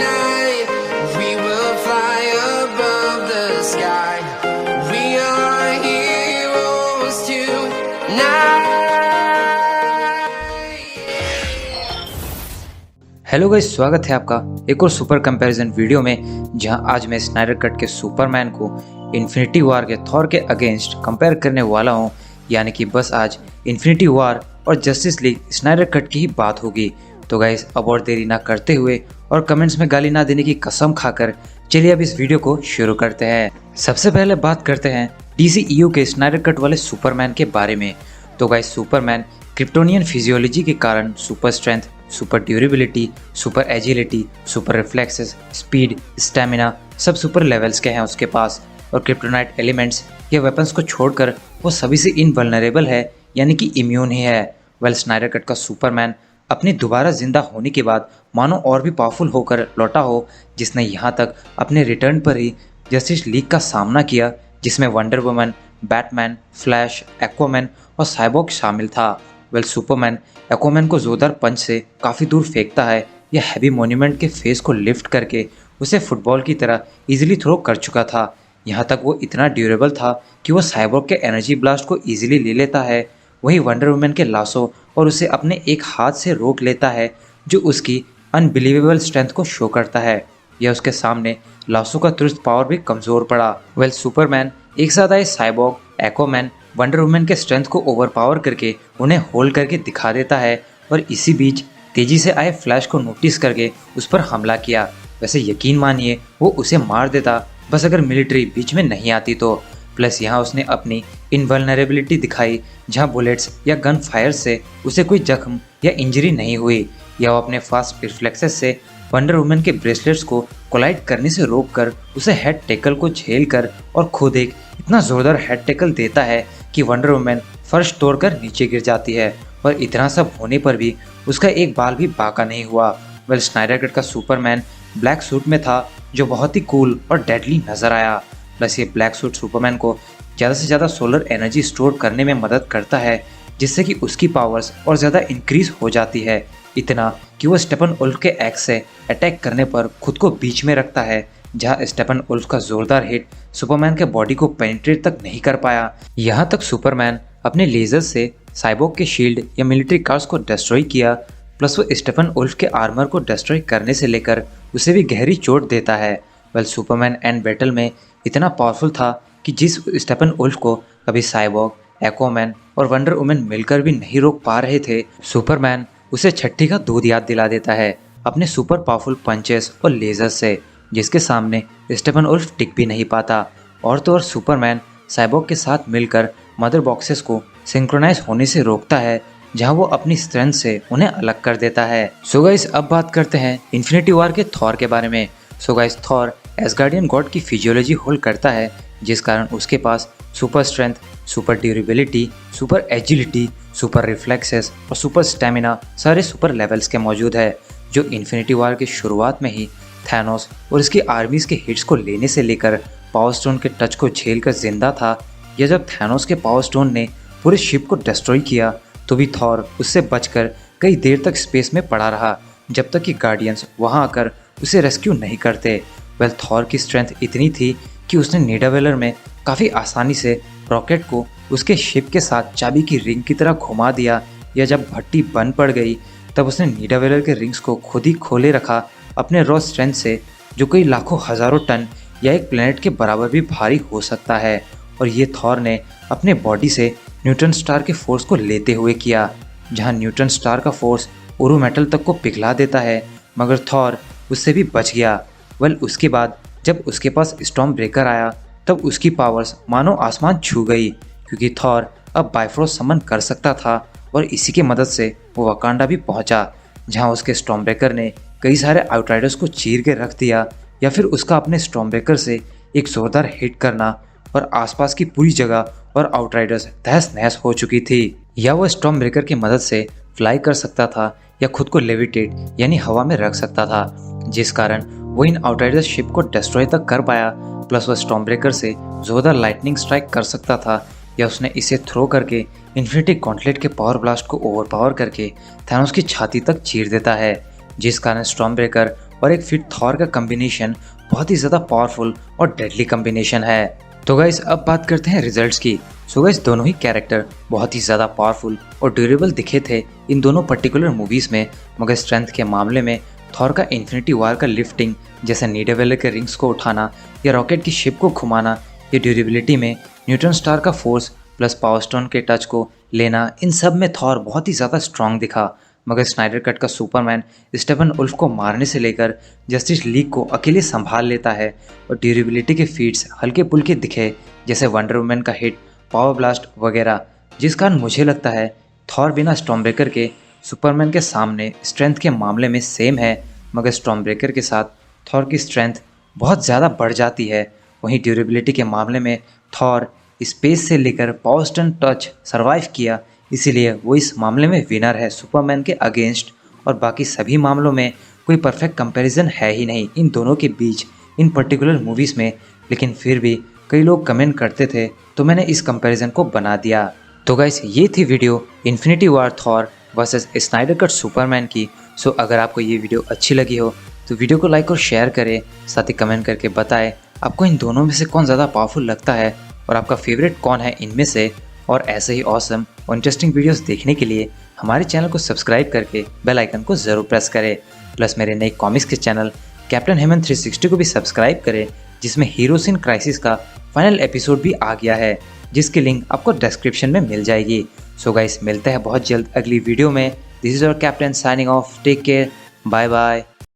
night. We will fly above the sky. We are heroes tonight. Hello guys, स्वागत है आपका एक और सुपर कंपैरिजन वीडियो में, जहां आज मैं स्नाइडर कट के सुपरमैन को इन्फिनिटी वॉर के थॉर के अगेंस्ट कंपेयर करने वाला हूं। यानी कि बस आज इन्फिनिटी वॉर और जस्टिस लीग स्नाइडर कट की ही बात होगी। तो गाइस, अब और देरी ना करते हुए और कमेंट्स में गाली ना देने की कसम खाकर चलिए अब इस वीडियो को शुरू करते हैं। सबसे पहले बात करते हैं DCEU के स्नाइडर कट वाले सुपरमैन के बारे में। तो गाइस, सुपरमैन क्रिप्टोनियन फिजियोलॉजी के कारण super strength, super durability, super agility, super reflexes, speed, stamina सब सुपर लेवल्स के हैं उसके पास। और क्रिप्टोनाइट एलिमेंट्स या वेपन्स को छोड़कर वो सभी से इनवल्नरेबल है, यानी कि इम्यून ही है। वेल, स्नाइडर कट का सुपरमैन अपनी दोबारा जिंदा होने के बाद मानो और भी पावरफुल होकर लौटा हो, जिसने यहाँ तक अपने रिटर्न पर ही जस्टिस लीग का सामना किया, जिसमें wonder woman, Batman, flash, Aquaman और साइबॉर्ग शामिल था। वेल, सुपरमैन एक्वामैन को जोरदार पंच से काफ़ी दूर फेंकता है या हैवी मोन्यूमेंट के फेस को लिफ्ट करके उसे फुटबॉल की तरह इजीली थ्रो कर चुका था। यहाँ तक वो इतना ड्यूरेबल था कि वो साइबॉर्ग के एनर्जी ब्लास्ट को इजीली ले लेता है। वही वंडर वुमन के लासो और उसे अपने एक हाथ से रोक लेता है, जो उसकी अनबिलीवेबल स्ट्रेंथ को शो करता है। यह उसके सामने लासो का तुरंत पावर भी कमज़ोर पड़ा। वेल, सुपरमैन एक साथ आए साइबॉर्ग, एक्वामैन, वंडर वुमन के स्ट्रेंथ को ओवरपावर करके उन्हें होल्ड करके दिखा देता है और इसी बीच तेजी से आए फ्लैश को नोटिस करके उस पर हमला किया। वैसे यकीन मानिए वो उसे मार देता, बस अगर मिलिट्री बीच में नहीं आती तो। प्लस यहाँ उसने अपनी इनवल्नरेबिलिटी दिखाई, जहाँ बुलेट्स या गन फायर से उसे कोई जख्म या इंजरी नहीं हुई, या वो अपने फास्ट रिफ्लेक्सेस से वंडर वुमन के ब्रेसलेट्स को कोलाइड करने से रोककर उसे हेड टेकल को झेल कर और खुद एक इतना जोरदार हेड टेकल देता है कि वंडर वुमन फर्श तोड़कर नीचे गिर जाती है। और इतना सब होने पर भी उसका एक बाल भी बाका नहीं हुआ। वेल, स्नाइडर कट का सुपरमैन ब्लैक सूट में था, जो बहुत ही कूल और डेडली नजर आया। प्लस ये ब्लैक सूट सुपरमैन को ज़्यादा से ज़्यादा सोलर एनर्जी स्टोर करने में मदद करता है, जिससे कि उसकी पावर्स और ज़्यादा इंक्रीज हो जाती है। इतना कि वो स्टेपन उल्फ के एक्स से अटैक करने पर खुद को बीच में रखता है, जहां स्टेपन उल्फ का जोरदार हिट सुपरमैन के बॉडी को पेनिट्रेट तक नहीं कर पाया। यहाँ तक सुपरमैन अपने लेजर से साइबॉर्ग के शील्ड या मिलिट्री कार्स को डिस्ट्रॉय किया। प्लस वो स्टेपन उल्फ के आर्मर को डिस्ट्रॉय करने से लेकर उसे भी गहरी चोट देता है। वेल, सुपरमैन एंड बैटल में इतना पावरफुल था कि जिस स्टेपन उल्फ को कभी साइबॉर्ग, एक्वामैन और वंडर वुमन मिलकर भी नहीं रोक पा रहे थे, सुपरमैन उसे छठी का दूध याद दिला देता है अपने सुपर पावरफुल पंचेस और लेजर्स से, जिसके सामने स्टेपन उल्फ टिक भी नहीं पाता। और तो और सुपरमैन साइबॉर्ग के साथ मिलकर मदर बॉक्सेस को सिंक्रोनाइज होने से रोकता है, जहां वो अपनी स्ट्रेंथ से उन्हें अलग कर देता है। सो गाइस, अब बात करते हैं इन्फिनिटी वॉर के थॉर के बारे में। So guys, Thor Asgardian god की फिजियोलॉजी होल्ड करता है, जिस कारण उसके पास super strength, super durability, super agility, super reflexes और सुपर स्टेमिना सारे सुपर लेवल्स के मौजूद है, जो इन्फिनिटी वॉर की शुरुआत में ही थैनोस और इसकी आर्मीज के हिट्स को लेने से लेकर पावर स्टोन के टच को झेलकर जिंदा था। या जब थैनोस के पावर स्टोन ने पूरे शिप को डिस्ट्रॉय किया, तो भी थॉर उससे बचकर कई देर तक स्पेस में पड़ा रहा, जब तक कि गार्डियंस वहां आकर उसे रेस्क्यू नहीं करते। वेल, थॉर की स्ट्रेंथ इतनी थी कि उसने निडावेलर में काफ़ी आसानी से रॉकेट को उसके शिप के साथ चाबी की रिंग की तरह घुमा दिया। या जब भट्टी बंद पड़ गई, तब उसने निडावेलर के रिंग्स को खुद ही खोले रखा अपने रॉ स्ट्रेंथ से, जो कई लाखों हजारों टन या एक प्लेनेट के बराबर भी भारी हो सकता है। और ये थॉर ने अपने बॉडी से न्यूट्रॉन स्टार के फोर्स को लेते हुए किया, जहाँ न्यूट्रॉन स्टार का फोर्स ओरू मेटल तक को पिघला देता है, मगर थॉर उससे भी बच गया। वेल, उसके बाद जब उसके पास स्टॉर्म ब्रेकर आया, तब उसकी पावर्स मानो आसमान छू गई, क्योंकि थॉर अब बाइफ्रोस्ट समन कर सकता था। और इसी की मदद से वो वकांडा भी पहुंचा, जहां उसके स्टॉर्म ब्रेकर ने कई सारे आउटराइडर्स को चीर के रख दिया, या फिर उसका अपने स्टॉर्म ब्रेकर से एक जोरदार हिट करना और आसपास की पूरी जगह और आउटराइडर्स तहस नहस हो चुकी थी। या वो स्टॉर्म ब्रेकर की मदद से फ्लाई कर सकता था या खुद को लेविटेट यानी हवा में रख सकता था, जिस कारण वो इन आउटराइडर्स शिप को डिस्ट्रॉय तक कर पाया। प्लस वो स्टॉर्म ब्रेकर से जोरदार लाइटनिंग स्ट्राइक कर सकता था, या उसने इसे थ्रो करके इन्फिनिटी गॉन्टलेट के पावर ब्लास्ट को ओवरपावर करके थैनोस की छाती तक चीर देता है, जिस कारण स्टॉर्म ब्रेकर और एक फिट थॉर का कॉम्बिनेशन बहुत ही ज़्यादा पावरफुल और डेडली कॉम्बिनेशन है। तो गाइस अब बात करते हैं रिजल्ट्स की। सो गाइस दोनों ही कैरेक्टर बहुत ही ज़्यादा पावरफुल और ड्यूरेबल दिखे थे इन दोनों पर्टिकुलर मूवीज़ में, मगर स्ट्रेंथ के मामले में थॉर का इन्फिनिटी वॉर का लिफ्टिंग जैसे नीडेवेले के रिंग्स को उठाना या रॉकेट की शिप को घुमाना, या ड्यूरेबिलिटी में न्यूट्रॉन स्टार का फोर्स प्लस पावर स्टोन के टच को लेना, इन सब में थॉर बहुत ही ज़्यादा स्ट्रांग दिखा। मगर स्नाइडर कट का सुपरमैन स्टेफन वुल्फ को मारने से लेकर जस्टिस लीग को अकेले संभाल लेता है, और ड्यूरेबिलिटी के फीट्स हल्के पुल्के दिखे जैसे वंडर वुमन का हिट, पावर ब्लास्ट वगैरह, जिस कारण मुझे लगता है थॉर बिना स्टॉर्मब्रेकर के सुपरमैन के सामने स्ट्रेंथ के मामले में सेम है, मगर स्टॉर्मब्रेकर के साथ थॉर की स्ट्रेंथ बहुत ज़्यादा बढ़ जाती है। वहीं ड्यूरेबिलिटी के मामले में थॉर स्पेस से लेकर पावर स्टोन टच सरवाइव किया, इसीलिए वो इस मामले में विनर है सुपरमैन के अगेंस्ट। और बाकी सभी मामलों में कोई परफेक्ट कंपैरिजन है ही नहीं इन दोनों के बीच इन पर्टिकुलर मूवीज़ में, लेकिन फिर भी कई लोग कमेंट करते थे तो मैंने इस कंपैरिजन को बना दिया। तो गाइस ये थी video infinity war Thor versus Snyder cut Superman की। सो अगर आपको ये वीडियो अच्छी लगी हो तो वीडियो को लाइक और शेयर करें, साथ ही कमेंट करके बताएं आपको इन दोनों में से कौन ज़्यादा पावरफुल लगता है और आपका फेवरेट कौन है इनमें से। और ऐसे ही ऑसम और इंटरेस्टिंग वीडियोस देखने के लिए हमारे चैनल को सब्सक्राइब करके बेल आइकन को ज़रूर प्रेस करें। प्लस मेरे नए कॉमिक्स के चैनल कैप्टन हेमंत 360 को भी सब्सक्राइब करें, जिसमें हीरोज इन क्राइसिस का फाइनल एपिसोड भी आ गया है, जिसकी लिंक आपको डिस्क्रिप्शन में मिल जाएगी। सो गाइस मिलते हैं बहुत जल्द अगली वीडियो में। This is your captain signing off, take care, bye bye.